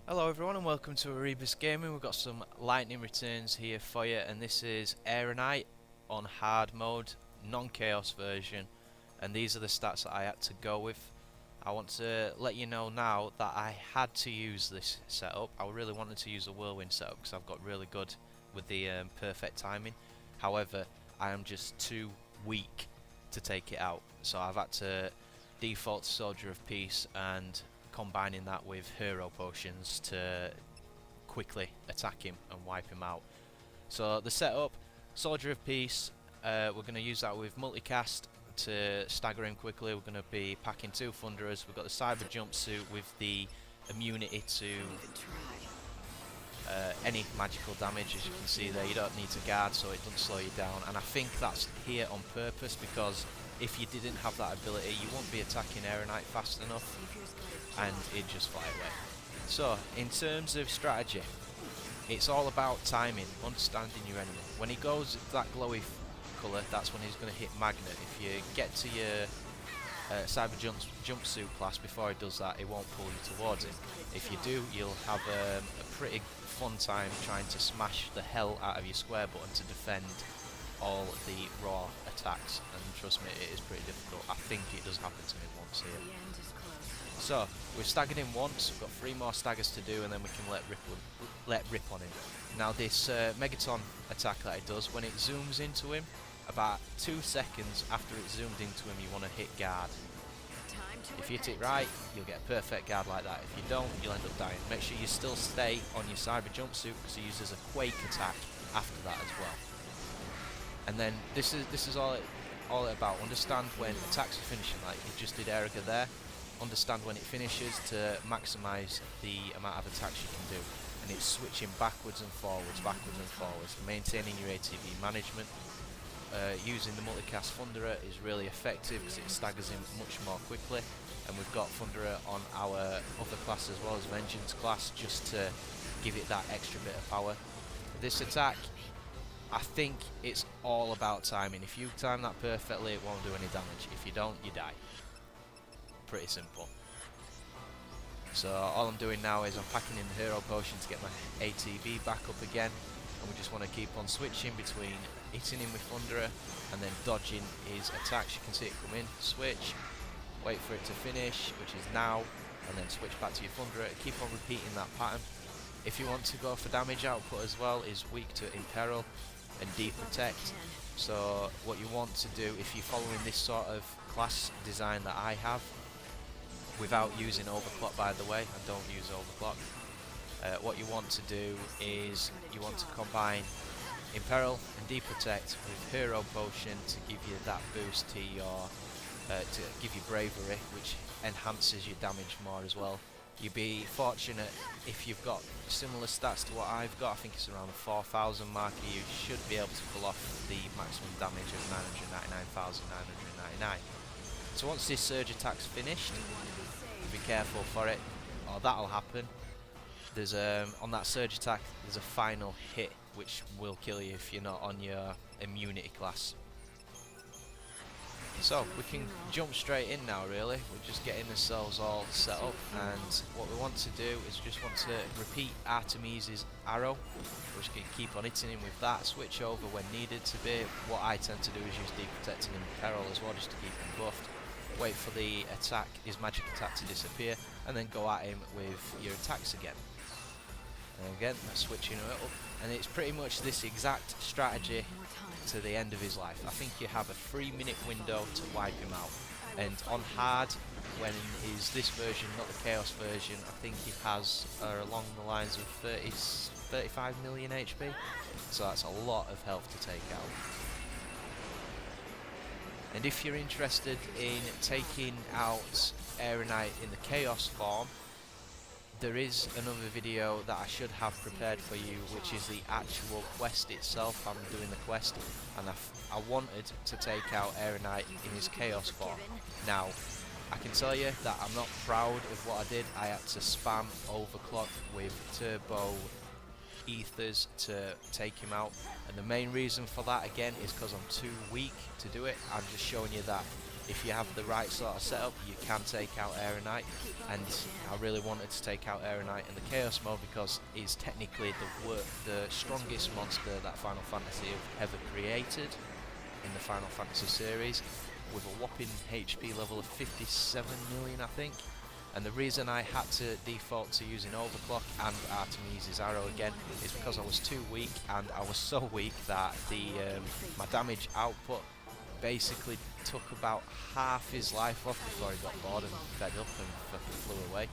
Hello everyone and welcome to Erebos Gaming. We've got some lightning returns here for you, and this is Aeronite on hard mode, non-chaos version, and these are the stats that I had to go with. I want to let you know now that I had to use this setup. I really wanted to use a whirlwind setup because I've got really good with the perfect timing. However, I am just too weak to take it out, so I've had to default to Soldier of Peace and combining that with hero potions to quickly attack him and wipe him out. So the setup, Soldier of Peace, we're going to use that with multicast to stagger him quickly. We're going to be packing 2 thundaras. We've got the Cyber Jumpsuit with the immunity to any magical damage. As you can see there, you don't need to guard, so it doesn't slow you down, and I think that's here on purpose because if you didn't have that ability you won't be attacking Aeronite fast enough and it'd just fly away. So in terms of strategy, it's all about timing, understanding your enemy. When he goes that glowy colour, that's when he's going to hit magnet. If you get to your Cyber Jumpsuit class before he does that, it won't pull you towards him. If you do, you'll have a pretty fun time trying to smash the hell out of your square button to defend all the raw attacks, and trust me, it is pretty difficult. I think it does happen to me once here. So we've staggered him once, we've got 3 more staggers to do, and then we can let rip on him. Now this Megaton attack that it does, when it zooms into him, about 2 seconds after it zoomed into him, you want to hit guard. If you hit it right, you'll get a perfect guard like that. If you don't, you'll end up dying. Make sure you still stay on your Cyber Jumpsuit because he uses a quake attack after that as well. And then this is all about. Understand when attacks are finishing, like you just did Erica there. Understand when it finishes to maximise the amount of attacks you can do. And it's switching backwards and forwards, maintaining your ATB management. Using the multicast thundara is really effective because it staggers him much more quickly. And we've got thundara on our other class as well as vengeance class, just to give it that extra bit of power. This attack, I think it's all about timing. If you time that perfectly, it won't do any damage. If you don't, you die. Pretty simple. So all I'm doing now is I'm packing in the hero potion to get my ATB back up again, and we just want to keep on switching between hitting him with thundara and then dodging his attacks. You can see it come in, switch, wait for it to finish, which is now, and then switch back to your thundara. Keep on repeating that pattern. If you want to go for damage output as well, is weak to imperil and deprotect. So what you want to do, if you're following this sort of class design that I have, without using overclock, by the way, I don't use overclock, what you want to do is you want to combine imperil and deprotect with hero potion to give you that boost to your to give you bravery, which enhances your damage more as well. You'd be fortunate if you've got similar stats to what I've got. I think it's around the 4,000 marker. You should be able to pull off the maximum damage of 999,999. So once this surge attack's finished, be careful for it, or that'll happen. There's on that surge attack, there's a final hit which will kill you if you're not on your immunity class. So we can jump straight in now really. We're just getting ourselves all set up, and what we want to do is just want to repeat Artemis's arrow. We're just going to keep on hitting him with that, switch over when needed to be. What I tend to do is use deep protecting and peril as well, just to keep him buffed. Wait for the attack, his magic attack, to disappear, and then go at him with your attacks again. And again, switching it up, and it's pretty much this exact strategy to the end of his life. I think you have a 3-minute window to wipe him out, and on hard, when is this version, not the chaos version, I think he has along the lines of 35 million HP, so that's a lot of health to take out. And if you're interested in taking out Aeronite in the chaos form, there is another video that I should have prepared for you, which is the actual quest itself. I'm doing the quest, and I wanted to take out Aeronite in his chaos form. Now, I can tell you that I'm not proud of what I did. I had to spam overclock with turbo ethers to take him out, and the main reason for that again is because I'm too weak to do it. I'm just showing you that if you have the right sort of setup, you can take out Aeronite, and I really wanted to take out Aeronite in the Chaos mode because it's technically the strongest monster that Final Fantasy have ever created in the Final Fantasy series, with a whopping HP level of 57 million, I think. And the reason I had to default to using Overclock and Artemis' arrow again is because I was too weak, and I was so weak that my damage output basically took about half his life off before he got bored and fed up and fucking flew away.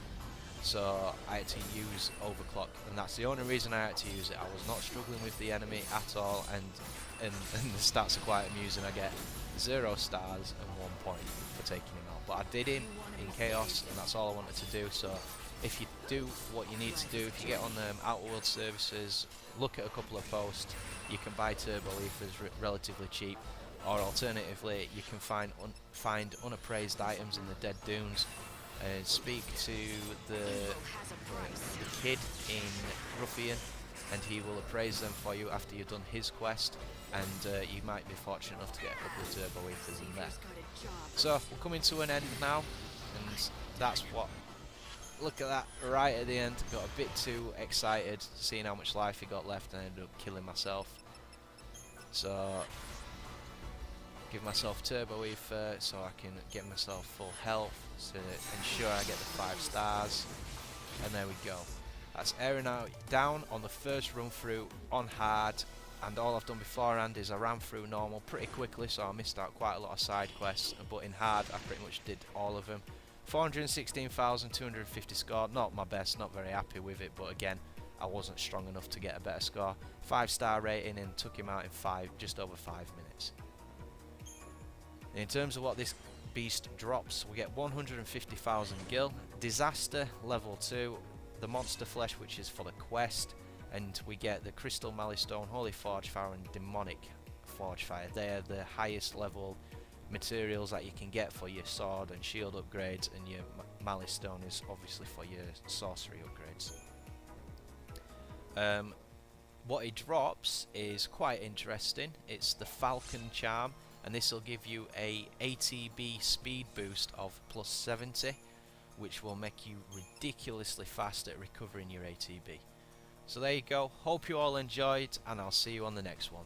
So I had to use Overclock, and that's the only reason I had to use it. I was not struggling with the enemy at all, and the stats are quite amusing. I get 0 stars and 1 point for taking him out, but I did him in Chaos, and that's all I wanted to do. So if you do what you need to do, if you get on Outer World services, look at a couple of posts, you can buy Turbo Ethers relatively cheap, or alternatively you can find unappraised items in the Dead Dunes. Speak to the kid in Ruffian, and he will appraise them for you after you've done his quest, and you might be fortunate enough to get a couple of Turbo Ethers in there. So we're coming to an end now, and that's what. Look at that, right at the end. Got a bit too excited seeing how much life he got left, and I ended up killing myself. So give myself Turbo Ether so I can get myself full health to ensure I get the 5 stars, and there we go. That's Aeronite down on the first run through on hard, and all I've done beforehand is I ran through normal pretty quickly, so I missed out quite a lot of side quests, but in hard I pretty much did all of them. 416,250 score, not my best, not very happy with it, but again, I wasn't strong enough to get a better score. 5-star rating, and took him out in just over 5 minutes. In terms of what this beast drops, we get 150,000 gil, Disaster level 2, the Monster Flesh, which is for the quest, and we get the Crystal Malistone, Holy Forge Fire, and Demonic Forge Fire. They are the highest level materials that you can get for your sword and shield upgrades, and your Malistone is obviously for your sorcery upgrades. What it drops is quite interesting. It's the Falcon Charm, and this will give you a ATB speed boost of plus 70, which will make you ridiculously fast at recovering your ATB. So there you go, hope you all enjoyed, and I'll see you on the next one.